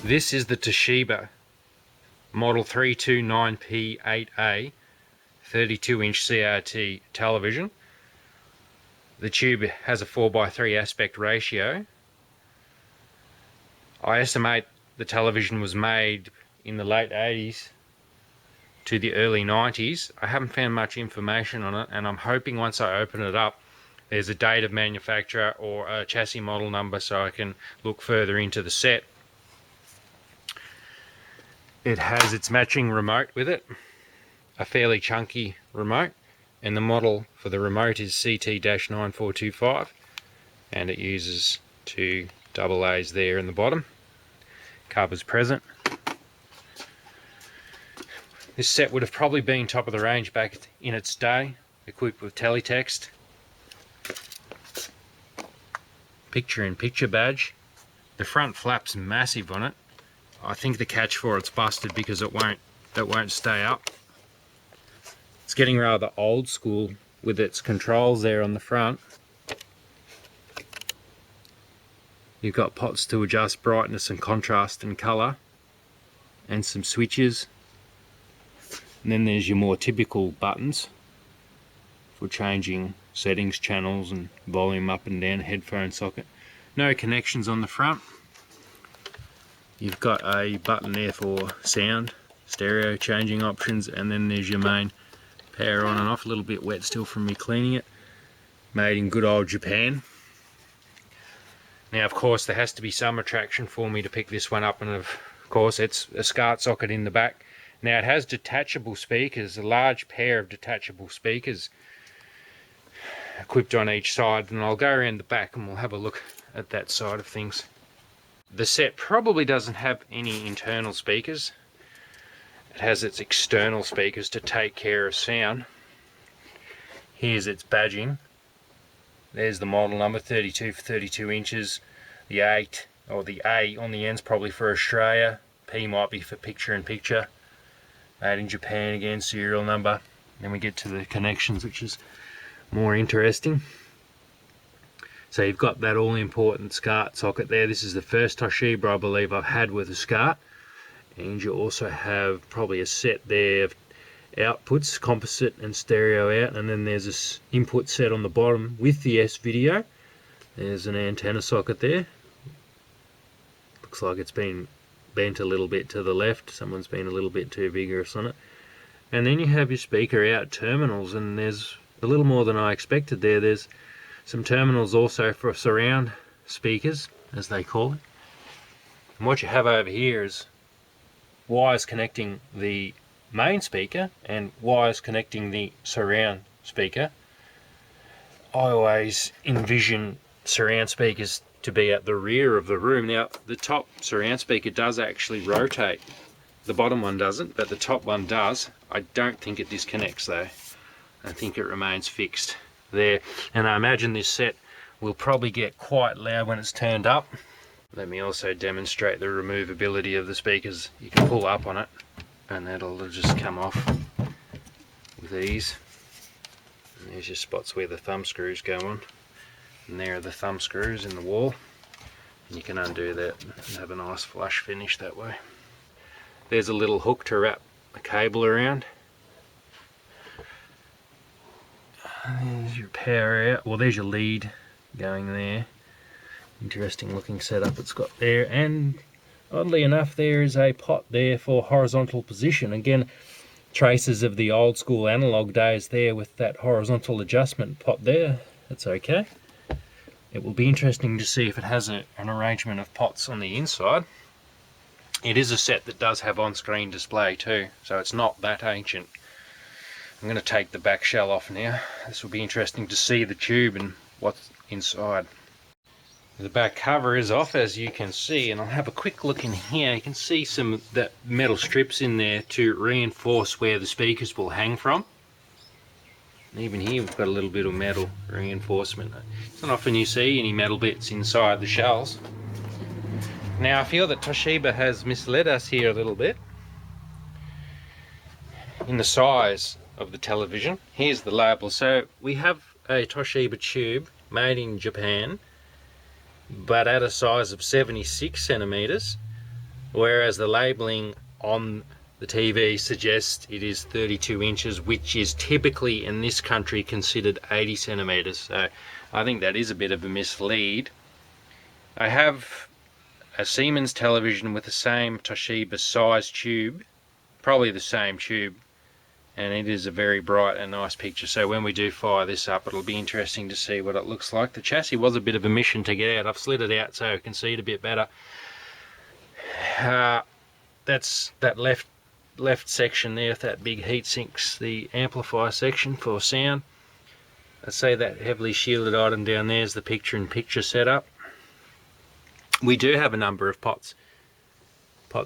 This is the Toshiba model 329P8A 32-inch CRT television. The tube has a 4:3 aspect ratio. I estimate the television was made in the late 80s to the early 90s. I haven't found much information on it, and I'm hoping once I open it up there's a date of manufacturer or a chassis model number so I can look further into the set. It has its matching remote with it, a fairly chunky remote, and the model for the remote is CT-9425, and it uses two AA's there in the bottom. Covers present. This set would have probably been top of the range back in its day, equipped with teletext, picture-in-picture badge. The front flap's massive on it. I think the catch for it's busted because it won't stay up. It's getting rather old school with its controls there on the front. You've got pots to adjust brightness and contrast and colour, and some switches. And then there's your more typical buttons for changing settings, channels and volume up and down, headphone socket. No connections on the front. You've got a button there for sound, stereo changing options, and then there's your main power on and off. A little bit wet still from me cleaning it. Made in good old Japan. Now of course there has to be some attraction for me to pick this one up, and of course it's a SCART socket in the back. Now it has detachable speakers, a large pair of detachable speakers equipped on each side, and I'll go around the back and we'll have a look at that side of things. The set probably doesn't have any internal speakers. It has its external speakers to take care of sound. Here's its badging. There's the model number, 32 for 32 inches. The 8, or the A on the end's probably for Australia. P might be for picture-in-picture. Made in Japan again, serial number. Then we get to the connections, which is more interesting. So you've got that all-important SCART socket there. This is the first Toshiba I believe I've had with a SCART. And you also have probably a set there of outputs, composite and stereo out, and then there's this input set on the bottom with the Svideo. There's an antenna socket there. Looks like it's been bent a little bit to the left. Someone's been a little bit too vigorous on it. And then you have your speaker out terminals, and there's a little more than I expected there. There's some terminals also for surround speakers, as they call it. And what you have over here is wires connecting the main speaker and wires connecting the surround speaker. I always envision surround speakers to be at the rear of the room. Now the top surround speaker does actually rotate. The bottom one doesn't, but the top one does. I don't think it disconnects though. I think it remains fixed there, and I imagine this set will probably get quite loud when it's turned up. Let me also demonstrate the removability of the speakers. You can pull up on it and that'll just come off with ease. And there's your spots where the thumb screws go on, and there are the thumb screws in the wall, and you can undo that and have a nice flush finish that way. There's a little hook to wrap a cable around. There's your power out. Well, there's your lead going there. Interesting looking setup it's got there, and oddly enough there is a pot there for horizontal position. Again, traces of the old school analog days there with that horizontal adjustment pot there. That's okay. It will be interesting to see if it has an arrangement of pots on the inside. It is a set that does have on-screen display too, so it's not that ancient. I'm going to take the back shell off now. This will be interesting to see the tube and what's inside. The back cover is off, as you can see, and I'll have a quick look in here. You can see some of the metal strips in there to reinforce where the speakers will hang from. And even here we've got a little bit of metal reinforcement. It's not often you see any metal bits inside the shells. Now I feel that Toshiba has misled us here a little bit in the size of the television. Here's the label. So we have a Toshiba tube made in Japan, but at a size of 76 centimeters, whereas the labelling on the TV suggests it is 32 inches, which is typically in this country considered 80 centimetres. So I think that is a bit of a mislead. I have a Siemens television with the same Toshiba size tube, probably the same tube, and it is a very bright and nice picture. So when we do fire this up, it'll be interesting to see what it looks like. The chassis was a bit of a mission to get out. I've slid it out so I can see it a bit better. That's that left section there, that big heat sink's the amplifier section for sound. I say that heavily shielded item down there is the picture-in-picture setup. We do have a number of pots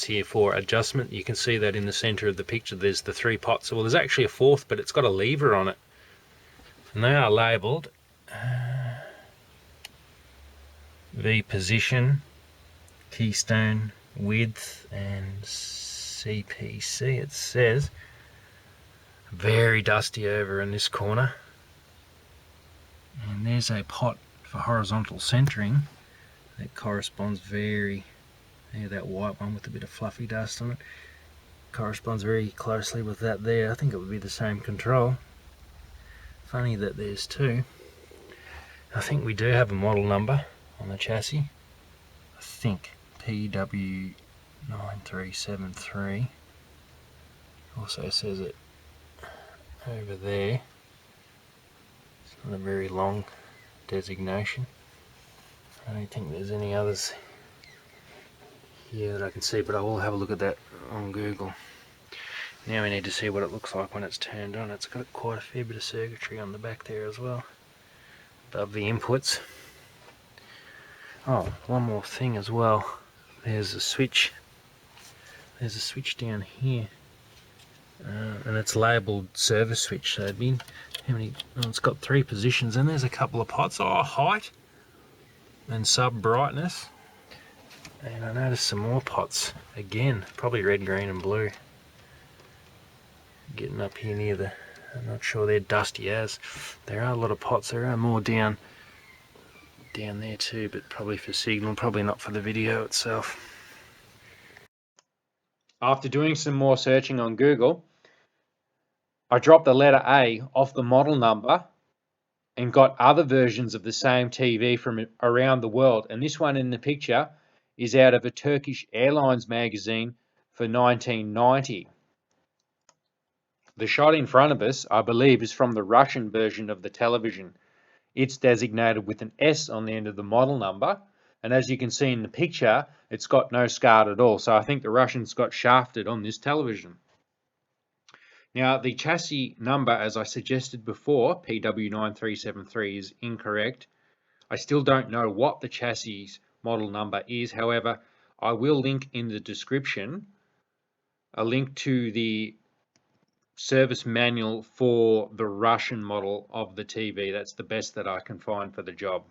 here for adjustment. You can see that in the center of the picture there's the 3 pots. Well, there's actually a 4th, but it's got a lever on it, and they are labeled V position, keystone width, and CPC. It says very dusty over in this corner, and there's a pot for horizontal centering that corresponds very, that white one with a bit of fluffy dust on it corresponds very closely with that there. I think it would be the same control. Funny that there's 2. I think we do have a model number on the chassis. I think PW9373 also says it over there. It's not a very long designation. I don't think there's any others here that I can see, but I will have a look at that on Google. Now we need to see what it looks like when it's turned on. It's got quite a fair bit of circuitry on the back there as well, above the inputs. Oh, one more thing as well. There's a switch. There's a switch down here, and it's labelled service switch. So it'd be how many? Oh, it's got 3 positions, and there's a couple of pots. Oh, height and sub brightness, and I noticed some more pots again, probably red, green and blue, getting up here near the, I'm not sure they're dusty as, there are a lot of pots. There are more down there too, but probably for signal, probably not for the video itself. After doing some more searching on Google, I dropped the letter A off the model number and got other versions of the same TV from around the world. And this one in the picture is out of a Turkish Airlines magazine for 1990. The shot in front of us, I believe, is from the Russian version of the television. It's designated with an S on the end of the model number. And as you can see in the picture, it's got no SCART at all. So I think the Russians got shafted on this television. Now, the chassis number, as I suggested before, PW9373, is incorrect. I still don't know what the chassis model number is. However, I will link in the description a link to the service manual for the Russian model of the TV. That's the best that I can find for the job.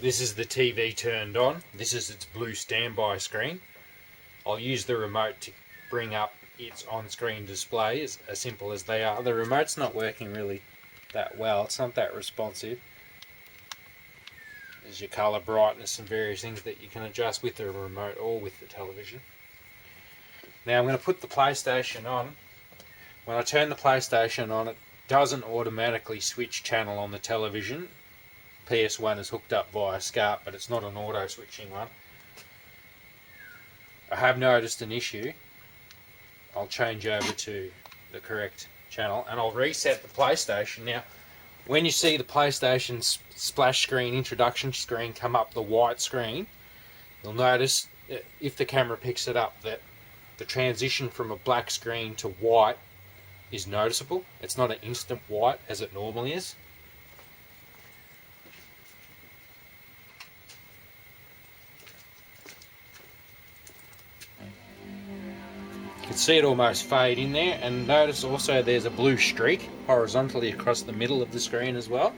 This is the TV turned on. This is its blue standby screen. I'll use the remote to bring up its on-screen display, as simple as they are. The remote's not working really that well. It's not that responsive. There's your colour, brightness and various things that you can adjust with the remote or with the television. Now I'm going to put the PlayStation on. When I turn the PlayStation on, it doesn't automatically switch channel on the television. PS1 is hooked up via SCART, but it's not an auto switching one. I have noticed an issue. I'll change over to the correct channel and I'll reset the PlayStation. Now, when you see the PlayStation splash screen, introduction screen come up, the white screen, you'll notice, if the camera picks it up, that the transition from a black screen to white is noticeable. It's not an instant white as it normally is. You can see it almost fade in there, and notice also there's a blue streak horizontally across the middle of the screen as well.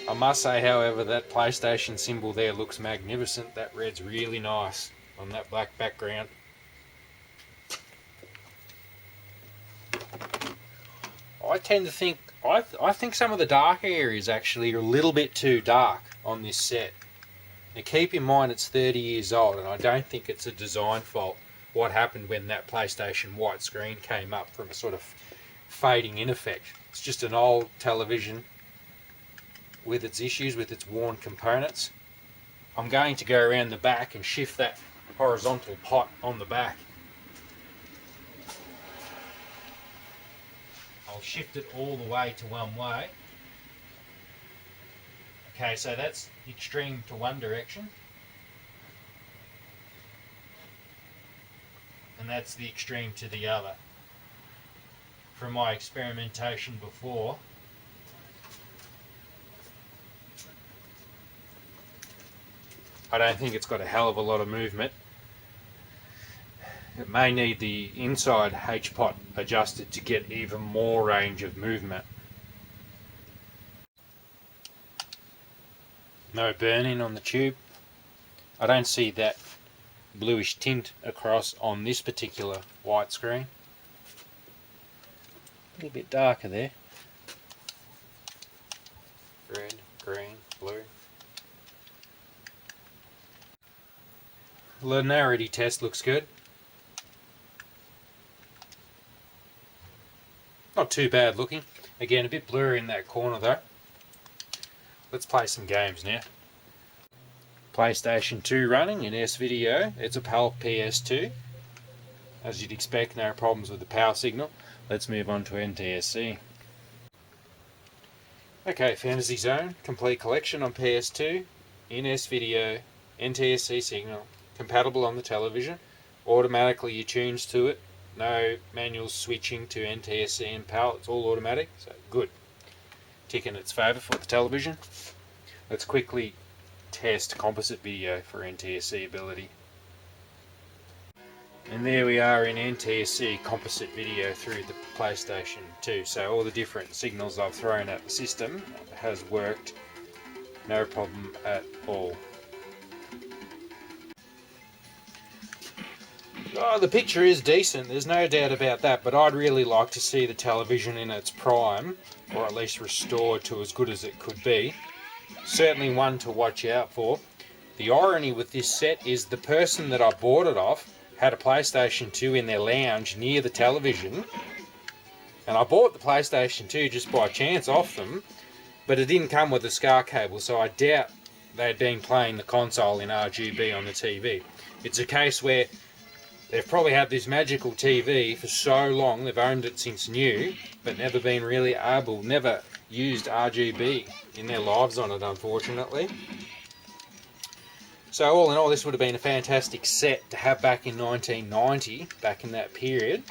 I must say, however, that PlayStation symbol there looks magnificent. That red's really nice on that black background. I tend to think, I think some of the dark areas actually are a little bit too dark on this set. Now keep in mind it's 30 years old, and I don't think it's a design fault. What happened when that PlayStation white screen came up from a sort of fading in effect. It's just an old television with its issues, with its worn components. I'm going to go around the back and shift that horizontal pot on the back. I'll shift it all the way to one way. Okay, so that's extreme to one direction. And that's the extreme to the other. From my experimentation before, I don't think it's got a hell of a lot of movement. It may need the inside H-pot adjusted to get even more range of movement. No burning on the tube. I don't see that bluish tint across on this particular white screen. A little bit darker there. Red, green, blue. Linearity test looks good. Not too bad looking. Again, a bit blurry in that corner though. Let's play some games now. PlayStation 2 running in Svideo. It's a PAL PS2. As you'd expect, no problems with the power signal. Let's move on to NTSC. Okay, Fantasy Zone, complete collection on PS2, in Svideo, NTSC signal, compatible on the television, automatically you tunes to it, no manual switching to NTSC and PAL, it's all automatic, so good. Tick in its favour for the television. Let's quickly test composite video for NTSC ability. And there we are in NTSC composite video through the PlayStation 2. So all the different signals I've thrown at the system has worked, no problem at all. Oh, the picture is decent, there's no doubt about that, but I'd really like to see the television in its prime, or at least restored to as good as it could be. Certainly one to watch out for. The irony with this set is the person that I bought it off had a PlayStation 2 in their lounge near the television, and I bought the PlayStation 2 just by chance off them, but it didn't come with a SCART cable, so I doubt they'd been playing the console in RGB on the TV. It's a case where they've probably had this magical TV for so long, they've owned it since new, but never been really able, never used RGB in their lives on it, unfortunately. So all in all, this would have been a fantastic set to have back in 1990, back in that period.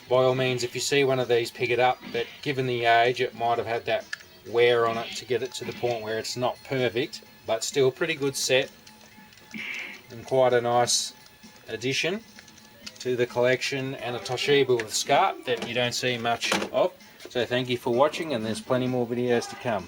By all means, if you see one of these, pick it up, but given the age, it might have had that wear on it to get it to the point where it's not perfect, but still pretty good set, and quite a nice addition to the collection, and a Toshiba with SCART that you don't see much of. So thank you for watching, and there's plenty more videos to come.